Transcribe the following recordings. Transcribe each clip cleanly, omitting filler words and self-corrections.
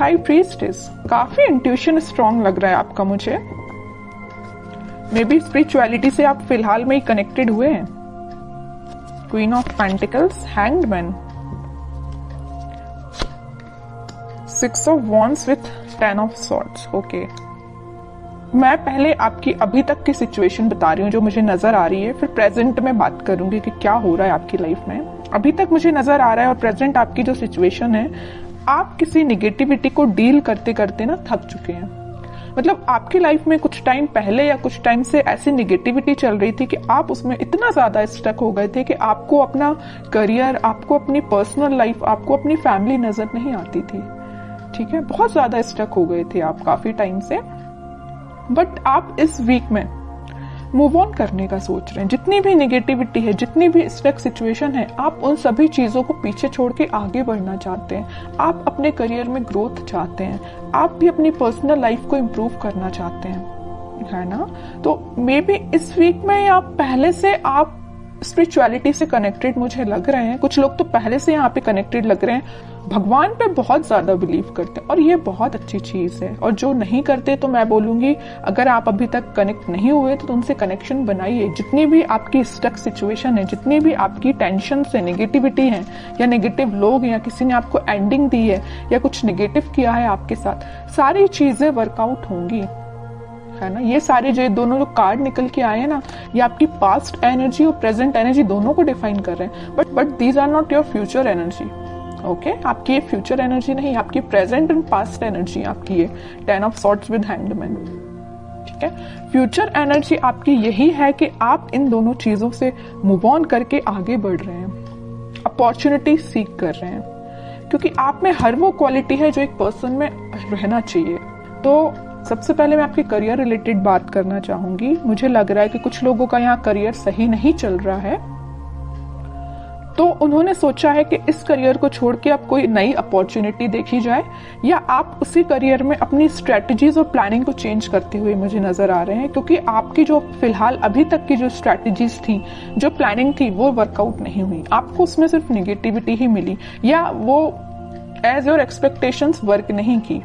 High priestess, काफी intuition strong लग रहा है आपका मुझे। मे बी स्पिरिचुअलिटी से आप फिलहाल में ही कनेक्टेड हुए हैं। Queen of pentacles, hanged man, 6 of wands with 10 of swords. Okay, मैं पहले आपकी अभी तक की सिचुएशन बता रही हूँ जो मुझे नजर आ रही है, फिर प्रेजेंट में बात करूंगी कि क्या हो रहा है आपकी लाइफ में। अभी तक मुझे नजर आ रहा है और प्रेजेंट आपकी जो सिचुएशन है, आप किसी निगेटिविटी को डील करते करते ना थक चुके हैं। मतलब आपकी लाइफ में कुछ टाइम पहले या कुछ टाइम से ऐसी निगेटिविटी चल रही थी कि आप उसमें इतना ज्यादा स्टक हो गए थे कि आपको अपना करियर, आपको अपनी पर्सनल लाइफ, आपको अपनी फैमिली नजर नहीं आती थी। ठीक है, बहुत ज्यादा स्टक हो गए थे आप काफी टाइम से। बट आप इस वीक में मूव ऑन करने का सोच रहे हैं। जितनी भी नेगेटिविटी है, जितनी भी स्टक सिचुएशन है, आप उन सभी चीजों को पीछे छोड़ के आगे बढ़ना चाहते हैं। आप अपने करियर में ग्रोथ चाहते हैं, आप भी अपनी पर्सनल लाइफ को इम्प्रूव करना चाहते हैं, है ना। तो मे बी इस वीक में आप पहले से आप स्पिरिचुअलिटी से कनेक्टेड मुझे लग रहे हैं। कुछ लोग तो पहले से यहाँ पे कनेक्टेड लग रहे हैं, भगवान पे बहुत ज्यादा बिलीव करते हैं और ये बहुत अच्छी चीज है। और जो नहीं करते तो मैं बोलूंगी, अगर आप अभी तक कनेक्ट नहीं हुए तो उनसे कनेक्शन बनाइए। जितनी भी आपकी स्टक सिचुएशन है, जितनी भी आपकी टेंशन से नेगेटिविटी है, या नेगेटिव लोग, या किसी ने आपको एंडिंग दी है, या कुछ नेगेटिव किया है आपके साथ, सारी चीजें वर्कआउट होंगी, है ना। ये सारे जो दोनों जो कार्ड निकल के आए हैं ना, ये आपकी पास्ट एनर्जी और प्रेजेंट एनर्जी दोनों को डिफाइन कर रहे हैं। But these are not your future energy. Okay, आपकी ये फ्यूचर एनर्जी नहीं, आपकी प्रेजेंट एंड पास्ट एनर्जी आपकी ये 10 of swords with hanged man. ठीक है, फ्यूचर एनर्जी आपकी यही है कि आप इन दोनों चीजों से मूव ऑन करके आगे बढ़ रहे हैं, अपॉर्चुनिटी सीख कर रहे हैं, क्योंकि आप में हर वो क्वालिटी है जो एक पर्सन में रहना चाहिए। तो सबसे पहले मैं आपके करियर रिलेटेड बात करना चाहूंगी। मुझे लग रहा है कि कुछ लोगों का यहाँ करियर सही नहीं चल रहा है, तो उन्होंने सोचा है कि इस करियर को छोड़ के अब कोई नई अपॉर्चुनिटी देखी जाए, या आप उसी करियर में अपनी स्ट्रेटजीज और प्लानिंग को चेंज करते हुए मुझे नजर आ रहे हैं। क्योंकि आपकी जो फिलहाल अभी तक की जो स्ट्रेटजीज थी, जो प्लानिंग थी, वो वर्कआउट नहीं हुई, आपको उसमें सिर्फ निगेटिविटी ही मिली, या वो एज योर एक्सपेक्टेशंस वर्क नहीं की,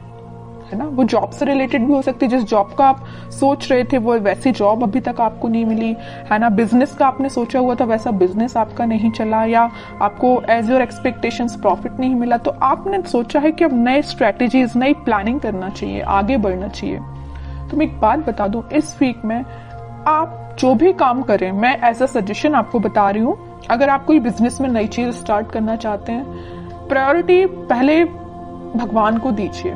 है ना। वो जॉब से रिलेटेड भी हो सकती है, जिस जॉब का आप सोच रहे थे वो वैसी जॉब अभी तक आपको नहीं मिली, है ना। बिजनेस का आपने सोचा हुआ था वैसा बिजनेस आपका नहीं चला, या आपको एज योर एक्सपेक्टेशंस प्रॉफिट नहीं मिला, तो आपने सोचा है कि अब नए स्ट्रेटेजीज, नई प्लानिंग करना चाहिए, आगे बढ़ना चाहिए। तो मैं एक बात बता दूं, इस वीक में आप जो भी काम करें, मैं एज अ सजेशन आपको बता रही हूँ, अगर आप कोई बिजनेस में नई चीज स्टार्ट करना चाहते हैं, प्रायोरिटी पहले भगवान को दीजिए,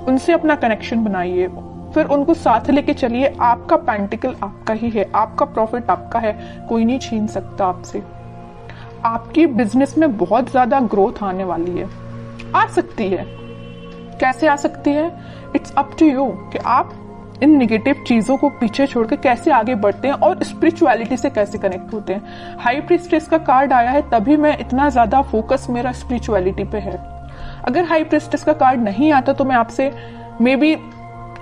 उनसे अपना कनेक्शन बनाइए, फिर उनको साथ लेके चलिए। आपका पेंटिकल आपका ही है, आपका प्रॉफिट आपका है, कोई नहीं छीन सकता आपसे। आपकी बिजनेस में बहुत ज्यादा ग्रोथ आने वाली है, आ सकती है। कैसे आ सकती है? इट्स अप टू यू कि आप इन नेगेटिव चीजों को पीछे छोड़ के कैसे आगे बढ़ते हैं और स्पिरिचुअलिटी से कैसे कनेक्ट होते हैं। हाई प्रीस्टेस का कार्ड आया है, तभी मैं इतना ज्यादा फोकस मेरा स्पिरिचुअलिटी पे है। अगर हाई प्रीस्टेस का कार्ड नहीं आता तो मैं आपसे मे बी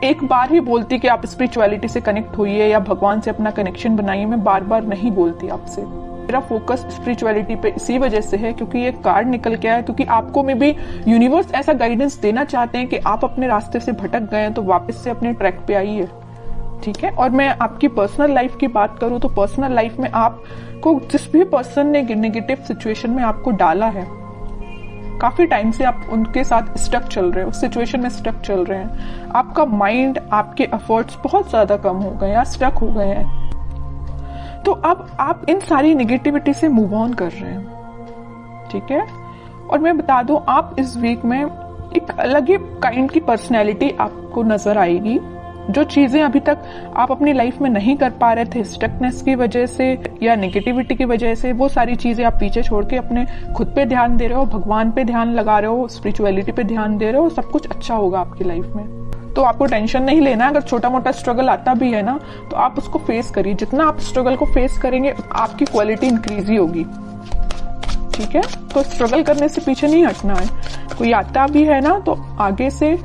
एक बार ही बोलती कि आप स्पिरिचुअलिटी से कनेक्ट होइए या भगवान से अपना कनेक्शन बनाइए। मैं बार बार नहीं बोलती आपसे। मेरा फोकस स्पिरिचुअलिटी पे इसी वजह से है क्योंकि ये कार्ड निकल के आया, क्योंकि आपको में भी यूनिवर्स ऐसा गाइडेंस देना चाहते हैं कि आप अपने रास्ते से भटक गए हैं तो वापस से अपने ट्रैक पे आइए। ठीक है, और मैं आपकी पर्सनल लाइफ की बात करूं तो पर्सनल लाइफ में आपको जिस भी पर्सन ने नेगेटिव सिचुएशन में आपको डाला है, काफी टाइम से आप उनके साथ स्टक चल रहे हो, उस सिचुएशन में स्टक चल रहे हैं, आपका माइंड, आपके एफर्ट्स बहुत ज्यादा कम हो गए या स्टक हो गए हैं, तो अब आप इन सारी नेगेटिविटी से मूव ऑन कर रहे हैं। ठीक है, और मैं बता दूं, आप इस वीक में एक अलग ही काइंड की पर्सनैलिटी आपको नजर आएगी। जो चीजें अभी तक आप अपनी लाइफ में नहीं कर पा रहे थे स्टकनेस की वजह से या नेगेटिविटी की वजह से, वो सारी चीजें आप पीछे छोड़ के अपने खुद पे ध्यान दे रहे हो, भगवान पे ध्यान लगा रहे हो, स्पिरिचुअलिटी पे ध्यान दे रहे हो, सब कुछ अच्छा होगा आपकी लाइफ में। तो आपको टेंशन नहीं लेना। अगर छोटा मोटा स्ट्रगल आता भी है ना, तो आप उसको फेस करिए। जितना आप स्ट्रगल को फेस करेंगे आपकी क्वालिटी इंक्रीज ही होगी। ठीक है, तो स्ट्रगल करने से पीछे नहीं हटना है। कोई आता भी है ना तो आगे से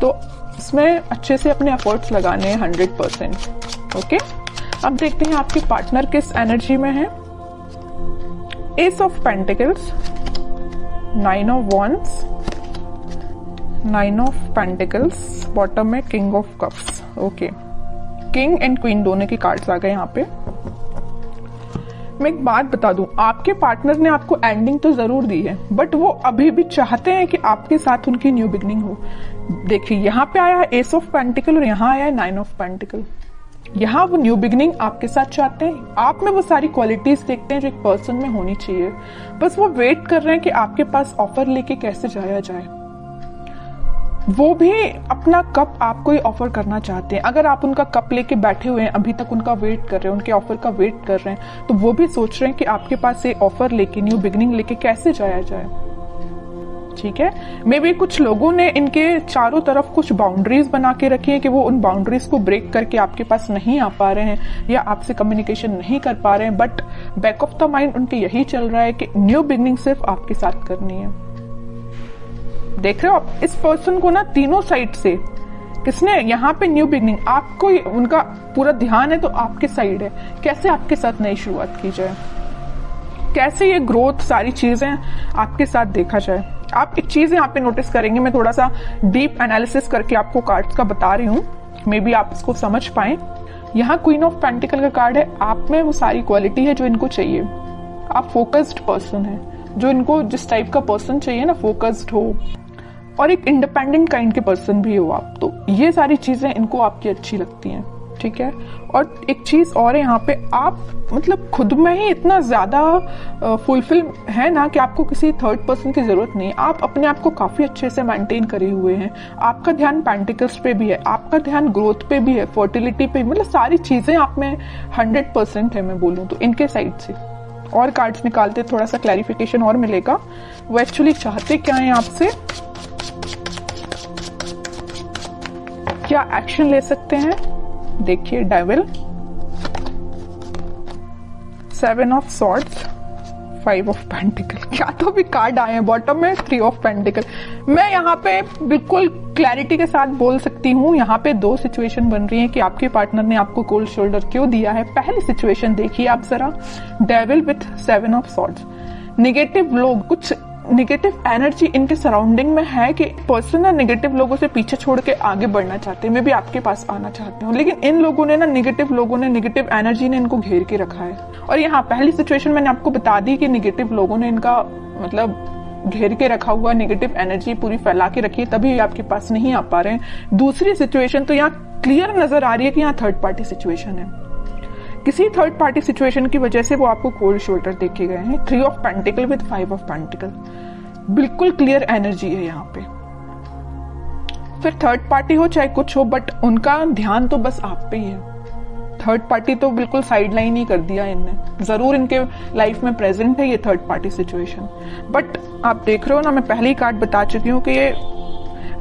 तो इसमें अच्छे से अपने एफर्ट्स लगाने हैं 100%। ओके, अब देखते हैं आपके पार्टनर किस एनर्जी में है। Ace of pentacles, 9 of wands, 9 of pentacles, bottom में king of cups. Okay, king and queen दोनों की कार्ड्स आ गए यहाँ पे। मैं एक बात बता दूं, आपके पार्टनर ने आपको एंडिंग तो जरूर दी है, बट वो अभी भी चाहते हैं कि आपके साथ उनकी न्यू बिगनिंग हो। देखिए यहाँ पे आया है एस ऑफ पेंटिकल और यहाँ आया है 9 ऑफ पेंटिकल। यहाँ वो न्यू बिगनिंग आपके साथ चाहते हैं, आप में वो सारी क्वालिटीज देखते हैं जो एक पर्सन में होनी चाहिए, बस वो वेट कर रहे हैं कि आपके पास ऑफर लेके कैसे जाया जाए। वो भी अपना कप आपको ही ऑफर करना चाहते हैं। अगर आप उनका कप लेके बैठे हुए हैं, अभी तक उनका वेट कर रहे हैं, उनके ऑफर का वेट कर रहे हैं, तो वो भी सोच रहे हैं कि आपके पास ये ऑफर लेके, न्यू बिगनिंग लेके कैसे जाया जाए। ठीक है, मे बी कुछ लोगों ने इनके चारों तरफ कुछ बाउंड्रीज बना के रखी है कि वो उन बाउंड्रीज को ब्रेक करके आपके पास नहीं आ पा रहे हैं या आपसे कम्युनिकेशन नहीं कर पा रहे हैं, but back of the mind उनके यही चल रहा है कि न्यू बिगनिंग सिर्फ आपके साथ करनी है। देख रहे हो आप इस पर्सन को ना, तीनों साइड से किसने यहाँ पे न्यू बिगनिंग, आपको उनका पूरा ध्यान है तो आपके साइड है, कैसे आपके साथ नई शुरुआत की जाए, कैसे ये ग्रोथ सारी चीजें आपके साथ देखा जाए। आप एक चीज यहाँ पे नोटिस करेंगे, मैं थोड़ा सा डीप एनालिसिस करके आपको कार्ड्स का बता रही हूँ, मे बी आप इसको समझ पाए। यहाँ क्वीन ऑफ पेंटिकल का कार्ड है, आप में वो सारी क्वालिटी है जो इनको चाहिए। आप फोकस्ड पर्सन है, जो इनको जिस टाइप का पर्सन चाहिए ना, फोकस्ड हो और एक इंडिपेंडेंट काइंड के पर्सन भी हो आप, तो ये सारी चीजें इनको आपकी अच्छी लगती हैं। ठीक है, और एक चीज और है यहाँ पे, आप मतलब खुद में ही इतना ज्यादा फुलफिल है ना कि आपको किसी थर्ड पर्सन की जरूरत नहीं। आप अपने आप को काफी अच्छे से मेंटेन करे हुए हैं, आपका ध्यान पेंटिकल्स पे भी है, आपका ध्यान ग्रोथ पे भी है, फर्टिलिटी पे, मतलब सारी चीजें आप में 100% है मैं बोलूँ तो इनके साइड से। और कार्ड्स निकालते थोड़ा सा क्लैरिफिकेशन और मिलेगा, वो एक्चुअली चाहते क्या है आपसे, क्या एक्शन ले सकते हैं। देखिए devil, 7 of swords, 5 of pentacle, क्या तो भी कार्ड आए हैं। बॉटम में 3 ऑफ पेंटिकल। मैं यहाँ पे बिल्कुल क्लैरिटी के साथ बोल सकती हूँ, यहाँ पे 2 सिचुएशन बन रही है कि आपके पार्टनर ने आपको कोल्ड शोल्डर क्यों दिया है। पहली सिचुएशन देखिए आप जरा, devil with 7 of swords. Negative लोग, कुछ निगेटिव एनर्जी इनके सराउंडिंग में है कि पर्सन ना निगेटिव लोगों से पीछे छोड़ के आगे बढ़ना चाहते हैं, मैं भी आपके पास आना चाहती हूँ, लेकिन इन लोगों ने ना, निगेटिव लोगों ने, निगेटिव एनर्जी ने इनको घेर के रखा है। और यहाँ पहली सिचुएशन मैंने आपको बता दी कि निगेटिव लोगों ने इनका मतलब घेर के रखा हुआ, निगेटिव एनर्जी पूरी फैला के रखी है, तभी आपके पास नहीं आ पा रहे हैं। दूसरी सिचुएशन तो यहाँ क्लियर नजर आ रही है कि यहाँ थर्ड पार्टी सिचुएशन है, किसी थर्ड पार्टी सिचुएशन की वजह से वो आपको कोल्ड शोल्डर देके गए हैं। 3 of pentacle with 5 of pentacle, बिल्कुल क्लियर एनर्जी है यहाँ पे। फिर थर्ड पार्टी हो चाहे कुछ हो, बट उनका ध्यान तो बस आप पे ही है। थर्ड पार्टी तो बिल्कुल साइड लाइन ही कर दिया इनने, जरूर इनके लाइफ में प्रेजेंट है ये थर्ड पार्टी सिचुएशन, बट आप देख रहे हो ना, मैं पहले ही कार्ड बता चुकी हूँ कि ये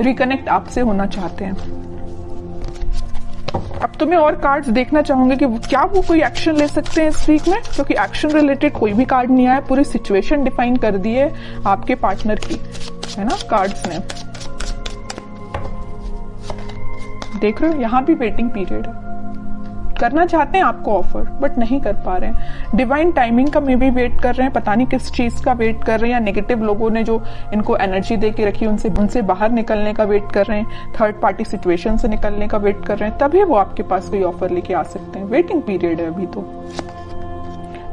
रिकनेक्ट आपसे होना चाहते हैं। अब तो मैं और कार्ड्स देखना चाहूंगी कि क्या वो कोई एक्शन ले सकते हैं इस वीक में, क्योंकि एक्शन रिलेटेड कोई भी कार्ड नहीं आया, पूरी सिचुएशन डिफाइन कर दी है आपके पार्टनर की, है ना कार्ड्स ने। देख रहे हो यहाँ भी वेटिंग पीरियड है, करना चाहते हैं आपको ऑफर बट नहीं कर पा रहे हैं। डिवाइन टाइमिंग का मे भी वेट कर रहे हैं, पता नहीं किस चीज का वेट कर रहे हैं, या नेगेटिव लोगों ने जो इनको एनर्जी दे के रखी उनसे बाहर निकलने का वेट कर रहे हैं, थर्ड पार्टी सिचुएशन से निकलने का वेट कर रहे हैं, तभी वो आपके पास कोई ऑफर लेके आ सकते हैं। वेटिंग पीरियड है अभी तो।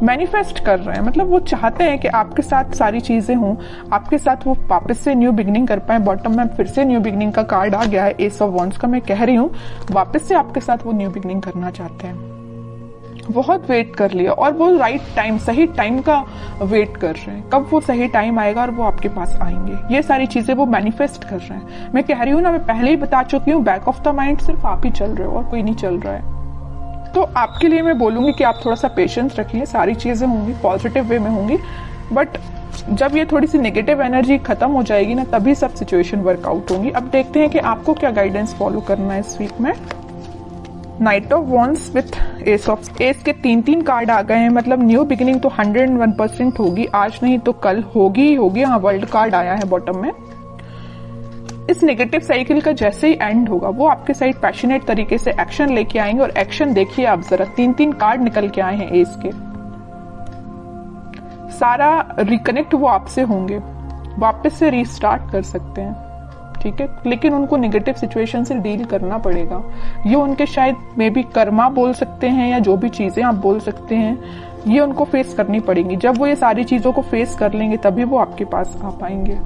मैनिफेस्ट कर रहे हैं, मतलब वो चाहते हैं कि आपके साथ सारी चीजें हों, आपके साथ वो वापस से न्यू बिगनिंग कर पाए। बॉटम में फिर से न्यू बिगनिंग का कार्ड आ गया है, एस ऑफ वॉन्ड्स का। मैं कह रही हूँ वापस से आपके साथ वो न्यू बिगनिंग करना चाहते हैं। बहुत वेट कर लिया और वो राइट टाइम, सही टाइम का वेट कर रहे हैं, कब वो सही टाइम आएगा और वो आपके पास आएंगे। ये सारी चीजें वो मैनिफेस्ट कर रहे हैं। मैं कह रही हूँ ना, मैं पहले ही बता चुकी हूँ, बैक ऑफ द माइंड सिर्फ आप ही चल रहे हो और कोई नहीं चल रहा है। तो आपके लिए मैं बोलूंगी कि आप थोड़ा सा पेशेंस रखिए, सारी चीजें होंगी पॉजिटिव वे में होंगी, बट जब ये थोड़ी सी नेगेटिव एनर्जी खत्म हो जाएगी ना, तभी सब सिचुएशन वर्कआउट होंगी। अब देखते हैं कि आपको क्या गाइडेंस फॉलो करना है इस वीक में। Night of wands with S of, S के 3 कार्ड आ गए हैं, मतलब न्यू बिगिनिंग तो 101% होगी, आज नहीं तो कल होगी ही होगी। हाँ, वर्ल्ड कार्ड आया है बॉटम में। इस नेगेटिव साइकिल का जैसे ही एंड होगा, वो आपके साइड पैशनेट तरीके से एक्शन लेके आएंगे। और एक्शन देखिए आप जरा, 3 कार्ड निकल के आए हैं एस के। सारा रिकनेक्ट वो आपसे होंगे, वापस से रीस्टार्ट कर सकते हैं। ठीक है, लेकिन उनको नेगेटिव सिचुएशन से डील करना पड़ेगा। ये उनके शायद मे बी कर्मा बोल सकते हैं या जो भी चीजें आप बोल सकते हैं, ये उनको फेस करनी पड़ेंगी। जब वो ये सारी चीजों को फेस कर लेंगे तभी वो आपके पास आ पाएंगे।